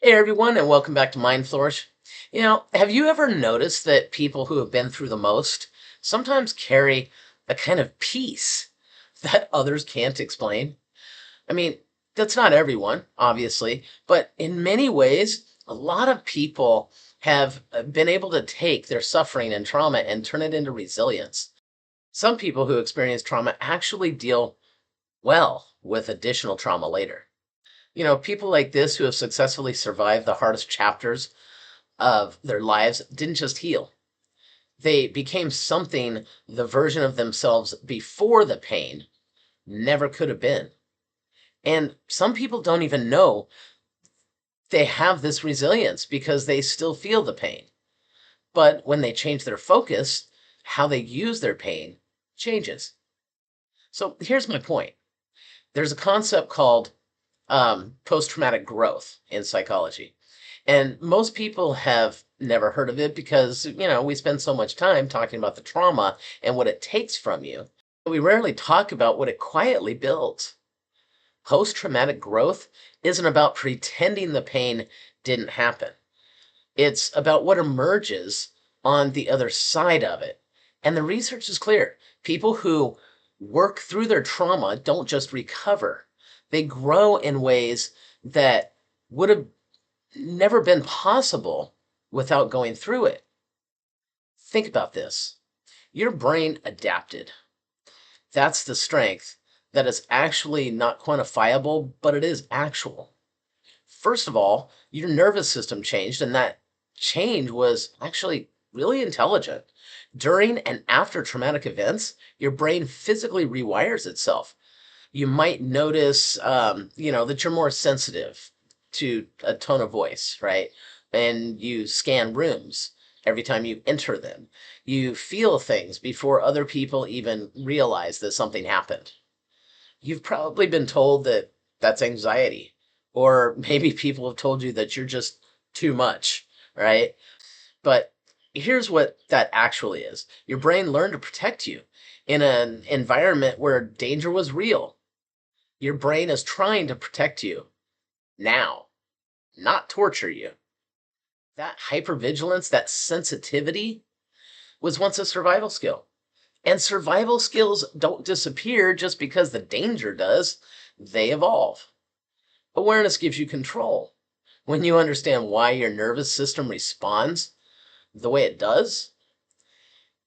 Hey everyone, and welcome back to MindFlourish. Have you ever noticed that people who have been through the most sometimes carry a kind of peace that others can't explain? I mean, that's not everyone, obviously, but in many ways, a lot of people have been able to take their suffering and trauma and turn it into resilience. Some people who experience trauma actually deal well with additional trauma later. People like this who have successfully survived the hardest chapters of their lives didn't just heal. They became something the version of themselves before the pain never could have been. And some people don't even know they have this resilience because they still feel the pain. But when they change their focus, how they use their pain changes. So here's my point. There's a concept called post traumatic growth in psychology. And most people have never heard of it because, we spend so much time talking about the trauma and what it takes from you. We rarely talk about what it quietly builds. Post traumatic growth isn't about pretending the pain didn't happen, it's about what emerges on the other side of it. And the research is clear. People who work through their trauma don't just recover, they grow in ways that would have never been possible without going through it. Think about this. Your brain adapted. That's the strength that is actually not quantifiable, but it is actual. First of all, your nervous system changed, and that change was actually really intelligent. During and after traumatic events, your brain physically rewires itself. You might notice, that you're more sensitive to a tone of voice, right? And you scan rooms every time you enter them. You feel things before other people even realize that something happened. You've probably been told that that's anxiety, or maybe people have told you that you're just too much, right? But here's what that actually is. Your brain learned to protect you in an environment where danger was real. Your brain is trying to protect you now, not torture you. That hypervigilance, that sensitivity was once a survival skill. And survival skills don't disappear just because the danger does, they evolve. Awareness gives you control. When you understand why your nervous system responds the way it does,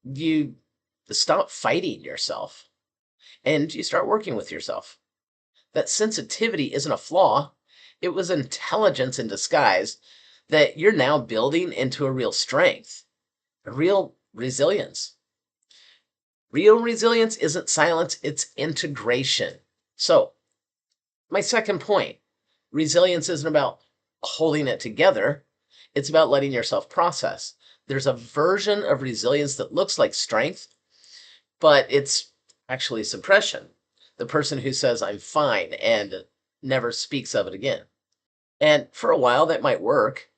you stop fighting yourself and you start working with yourself. That sensitivity isn't a flaw, it was intelligence in disguise that you're now building into a real strength, a real resilience. Real resilience isn't silence, it's integration. So, my second point, resilience isn't about holding it together, it's about letting yourself process. There's a version of resilience that looks like strength, but it's actually suppression. The person who says, I'm fine, and never speaks of it again. And for a while, that might work,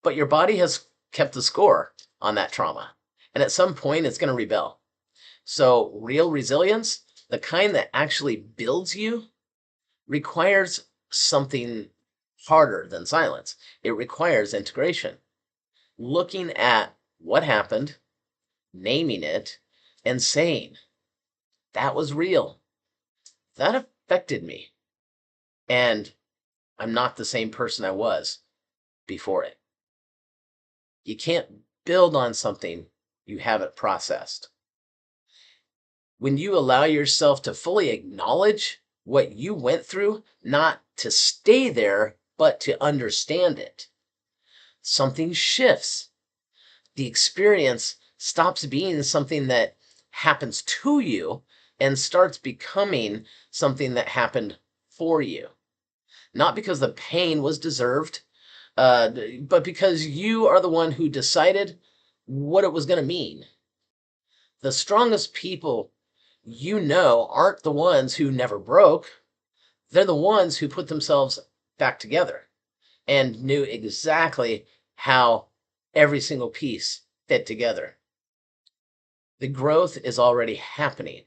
but your body has kept the score on that trauma. And at some point, it's going to rebel. So, real resilience, the kind that actually builds you, requires something harder than silence. It requires integration. Looking at what happened, naming it, and saying, that was real. That affected me. And I'm not the same person I was before it. You can't build on something you haven't processed. When you allow yourself to fully acknowledge what you went through, not to stay there, but to understand it, something shifts. The experience stops being something that happens to you and starts becoming something that happened for you. Not because the pain was deserved, but because you are the one who decided what it was going to mean. The strongest people you know aren't the ones who never broke. They're the ones who put themselves back together and knew exactly how every single piece fit together. The growth is already happening.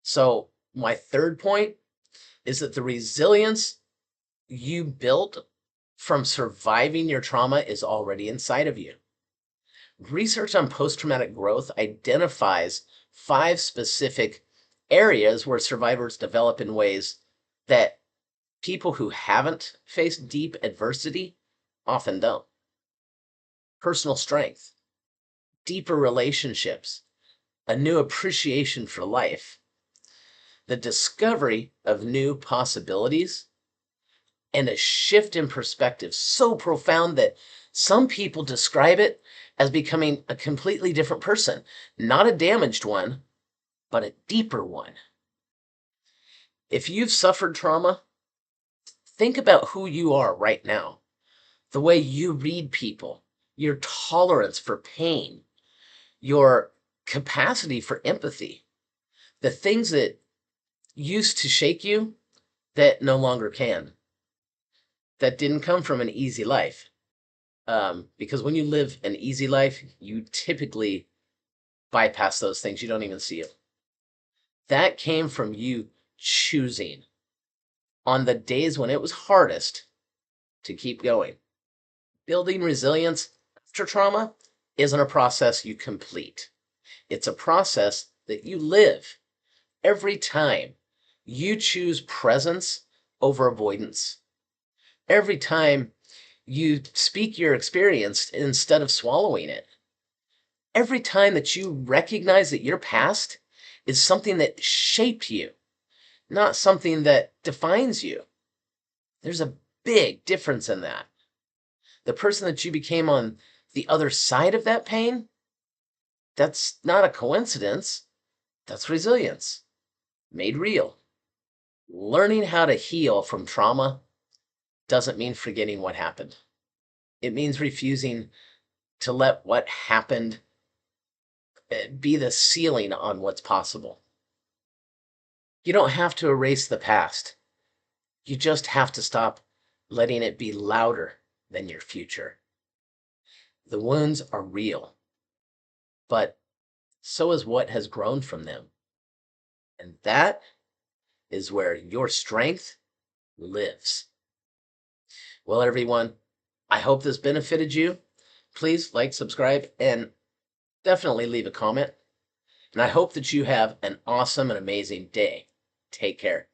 So, my third point is that the resilience you built from surviving your trauma is already inside of you. Research on post traumatic growth identifies 5 specific areas where survivors develop in ways that people who haven't faced deep adversity often don't. Personal strength, deeper relationships, a new appreciation for life, the discovery of new possibilities, and a shift in perspective so profound that some people describe it as becoming a completely different person, not a damaged one, but a deeper one. If you've suffered trauma, think about who you are right now, the way you read people, your tolerance for pain, your capacity for empathy, the things that used to shake you that no longer can, that didn't come from an easy life. Because when you live an easy life, you typically bypass those things. You don't even see them. That came from you choosing on the days when it was hardest to keep going. Building resilience after trauma isn't a process you complete. It's a process that you live every time you choose presence over avoidance. Every time you speak your experience instead of swallowing it. Every time that you recognize that your past is something that shaped you, not something that defines you. There's a big difference in that. The person that you became on the other side of that pain, that's not a coincidence. That's resilience made real. Learning how to heal from trauma doesn't mean forgetting what happened. It means refusing to let what happened be the ceiling on what's possible. You don't have to erase the past. You just have to stop letting it be louder than your future. The wounds are real, but so is what has grown from them. And that is where your strength lives. Well, everyone, I hope this benefited you. Please like, subscribe, and definitely leave a comment. And I hope that you have an awesome and amazing day. Take care.